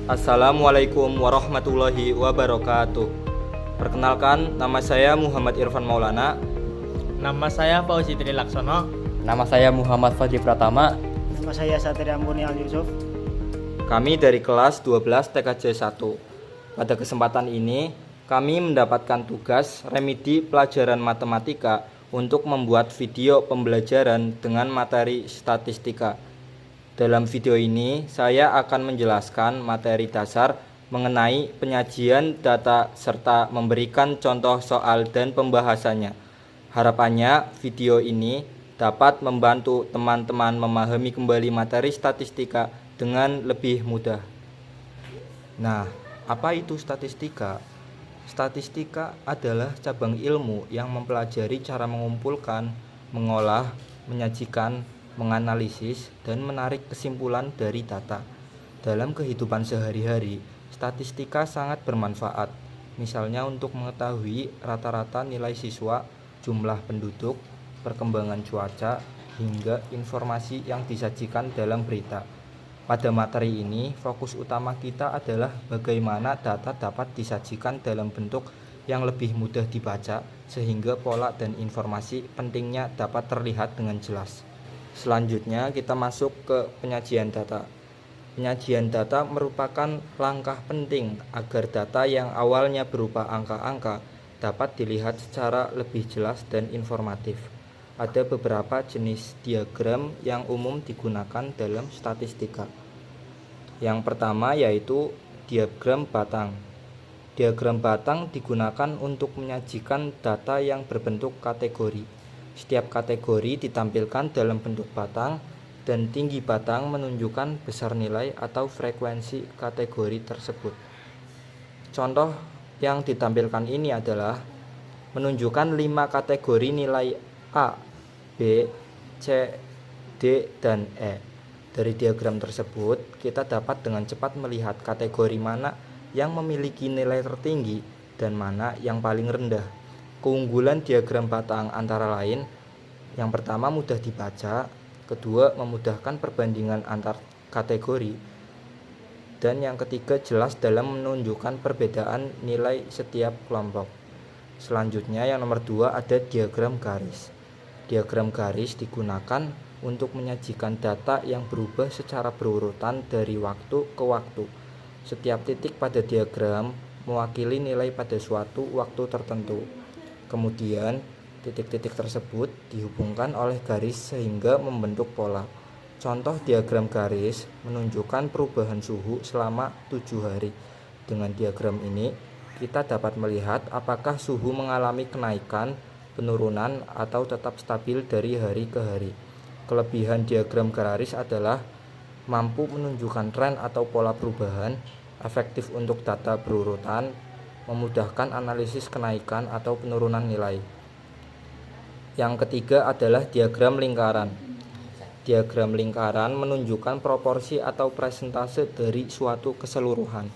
Assalamualaikum warahmatullahi wabarakatuh. Perkenalkan, nama saya Muhammad Irfan Maulana. Nama saya Fauzi Trilaksono. Nama saya Muhammad Fadli Pratama. Nama saya Satria Murni Al Yusuf. Kami dari kelas 12 TKJ 1. Pada kesempatan ini, kami mendapatkan tugas remedi pelajaran matematika untuk membuat video pembelajaran dengan materi statistika. Dalam video ini, saya akan menjelaskan materi dasar mengenai penyajian data serta memberikan contoh soal dan pembahasannya. Harapannya, video ini dapat membantu teman-teman memahami kembali materi statistika dengan lebih mudah. Nah, apa itu statistika? Statistika adalah cabang ilmu yang mempelajari cara mengumpulkan, mengolah, menyajikan, menganalisis, dan menarik kesimpulan dari data. Dalam kehidupan sehari-hari, statistika sangat bermanfaat, misalnya untuk mengetahui rata-rata nilai siswa, jumlah penduduk, perkembangan cuaca, hingga informasi yang disajikan dalam berita. Pada materi ini, fokus utama kita adalah bagaimana data dapat disajikan dalam bentuk yang lebih mudah dibaca, sehingga pola dan informasi pentingnya dapat terlihat dengan jelas. Selanjutnya kita masuk ke penyajian data. Penyajian data merupakan langkah penting agar data yang awalnya berupa angka-angka dapat dilihat secara lebih jelas dan informatif. Ada beberapa jenis diagram yang umum digunakan dalam statistika. Yang pertama yaitu diagram batang. Diagram batang digunakan untuk menyajikan data yang berbentuk kategori. Setiap kategori ditampilkan dalam bentuk batang dan tinggi batang menunjukkan besar nilai atau frekuensi kategori tersebut. Contoh yang ditampilkan ini adalah menunjukkan 5 kategori nilai A, B, C, D, dan E. Dari diagram tersebut, kita dapat dengan cepat melihat kategori mana yang memiliki nilai tertinggi dan mana yang paling rendah. Keunggulan diagram batang antara lain, yang pertama mudah dibaca, kedua memudahkan perbandingan antar kategori, dan yang ketiga jelas dalam menunjukkan perbedaan nilai setiap kelompok. Selanjutnya yang nomor 2 ada diagram garis. Diagram garis digunakan untuk menyajikan data yang berubah secara berurutan dari waktu ke waktu. Setiap titik pada diagram mewakili nilai pada suatu waktu tertentu. Kemudian, titik-titik tersebut dihubungkan oleh garis sehingga membentuk pola. Contoh diagram garis menunjukkan perubahan suhu selama 7 hari. Dengan diagram ini, kita dapat melihat apakah suhu mengalami kenaikan, penurunan, atau tetap stabil dari hari ke hari. Kelebihan diagram garis adalah mampu menunjukkan tren atau pola perubahan, efektif untuk data berurutan, memudahkan analisis kenaikan atau penurunan nilai. Yang ketiga adalah diagram lingkaran. Diagram lingkaran menunjukkan proporsi atau presentase dari suatu keseluruhan.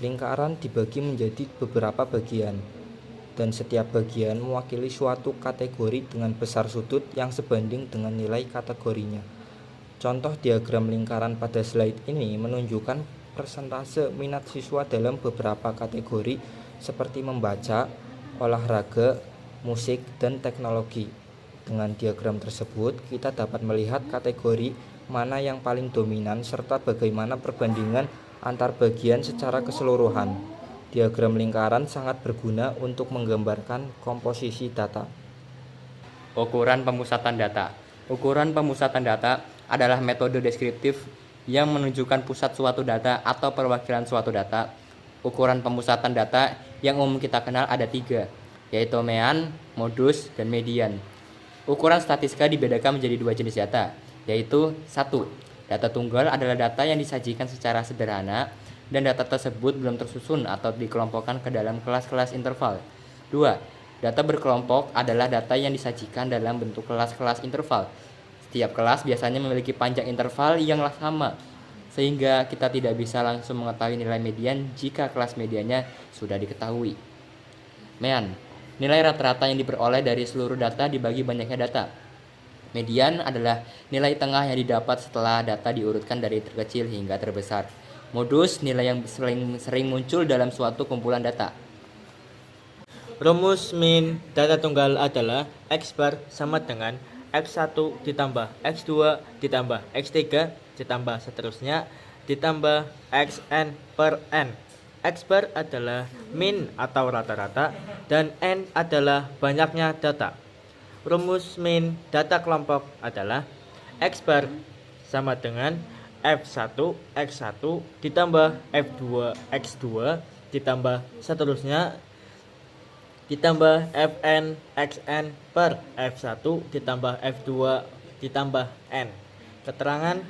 Lingkaran dibagi menjadi beberapa bagian, dan setiap bagian mewakili suatu kategori dengan besar sudut yang sebanding dengan nilai kategorinya. Contoh diagram lingkaran pada slide ini menunjukkan persentase minat siswa dalam beberapa kategori seperti membaca, olahraga, musik, dan teknologi. Dengan diagram tersebut, kita dapat melihat kategori mana yang paling dominan serta bagaimana perbandingan antar bagian secara keseluruhan. Diagram lingkaran sangat berguna untuk menggambarkan komposisi data. Ukuran pemusatan data. Ukuran pemusatan data adalah metode deskriptif yang menunjukkan pusat suatu data atau perwakilan suatu data. Ukuran pemusatan data yang umum kita kenal ada 3, yaitu mean, modus, dan median. Ukuran statistika dibedakan menjadi 2 jenis data, yaitu 1. Data tunggal adalah data yang disajikan secara sederhana dan data tersebut belum tersusun atau dikelompokkan ke dalam kelas-kelas interval. 2. Data berkelompok adalah data yang disajikan dalam bentuk kelas-kelas interval. Setiap kelas biasanya memiliki panjang interval yang sama, sehingga kita tidak bisa langsung mengetahui nilai median jika kelas mediannya sudah diketahui. Mean, nilai rata-rata yang diperoleh dari seluruh data dibagi banyaknya data. Median adalah nilai tengah yang didapat setelah data diurutkan dari terkecil hingga terbesar. Modus nilai yang sering muncul dalam suatu kumpulan data. Rumus min data tunggal adalah X bar sama dengan X1 ditambah X2 ditambah X3 ditambah seterusnya ditambah Xn per N. X bar adalah min atau rata-rata dan N adalah banyaknya data. Rumus min data kelompok adalah X bar sama dengan F1 X1 ditambah F2 X2 ditambah seterusnya ditambah Fn Xn per F1 ditambah F2 ditambah N. Keterangan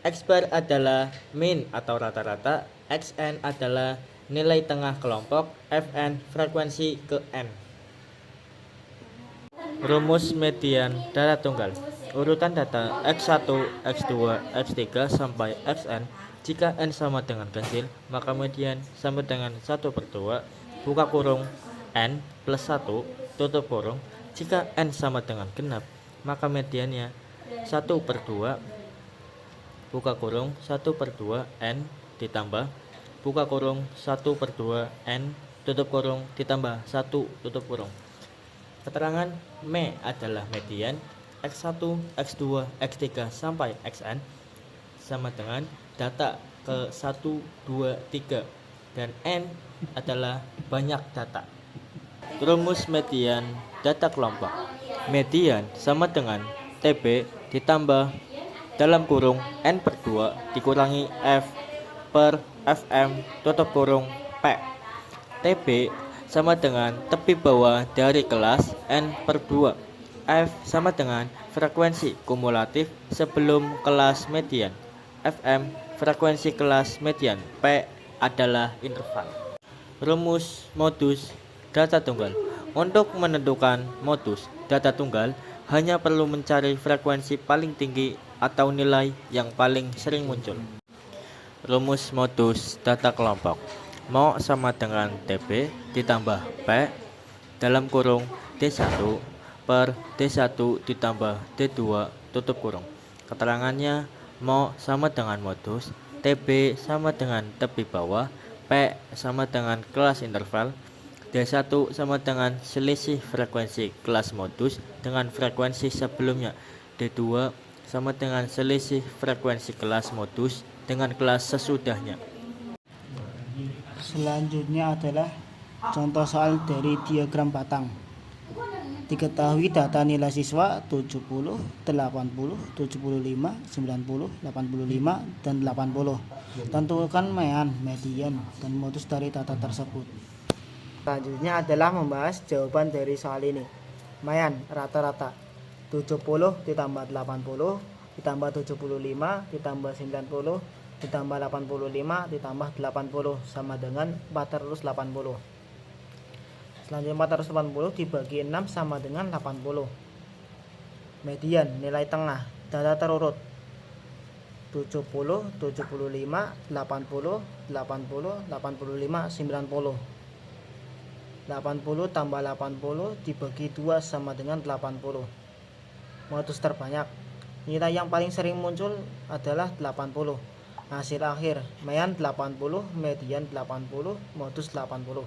X bar adalah min atau rata-rata, Xn adalah nilai tengah kelompok, Fn frekuensi ke N. Rumus median data tunggal. Urutan data X1, X2, X3 sampai Xn. Jika N sama dengan ganjil, maka median sama dengan 1/2 buka kurung N plus 1 tutup kurung. Jika N sama dengan genap, maka mediannya 1/2 buka kurung 1/2 N ditambah buka kurung 1/2 N tutup kurung ditambah 1 tutup kurung. Keterangan M adalah median X1, X2, X3 sampai Xn sama dengan data ke 1, 2, 3 dan N adalah banyak data. Rumus median data kelompok. Median sama dengan TB ditambah dalam kurung N/2 dikurangi F per Fm tutup kurung P. TB sama dengan tepi bawah dari kelas N/2. F sama dengan frekuensi kumulatif sebelum kelas median. Fm frekuensi kelas median. P adalah interval. Rumus modus data tunggal. Untuk menentukan modus data tunggal hanya perlu mencari frekuensi paling tinggi atau nilai yang paling sering muncul. Rumus modus data kelompok. Mo sama dengan TB ditambah P dalam kurung D1 per D1 ditambah D2 tutup kurung. Keterangannya Mo sama dengan modus, TB sama dengan tepi bawah, P sama dengan kelas interval, D1 sama dengan selisih frekuensi kelas modus dengan frekuensi sebelumnya, D2 sama dengan selisih frekuensi kelas modus dengan kelas sesudahnya. Selanjutnya adalah contoh soal dari diagram batang. Diketahui data nilai siswa 70, 80, 75, 90, 85, dan 80. Tentukan median dan modus dari data tersebut. Selanjutnya adalah membahas jawaban dari soal ini. Median rata-rata 70 ditambah 80 ditambah 75 ditambah 90 ditambah 85 ditambah 80 sama dengan 480. Selanjutnya 480 dibagi 6 sama dengan 80. Median nilai tengah data terurut 70, 75, 80, 80, 85, 90. 80 tambah 80 dibagi 2 sama dengan 80. Modus terbanyak. Nilai yang paling sering muncul adalah 80. Hasil akhir median 80, median 80, modus 80.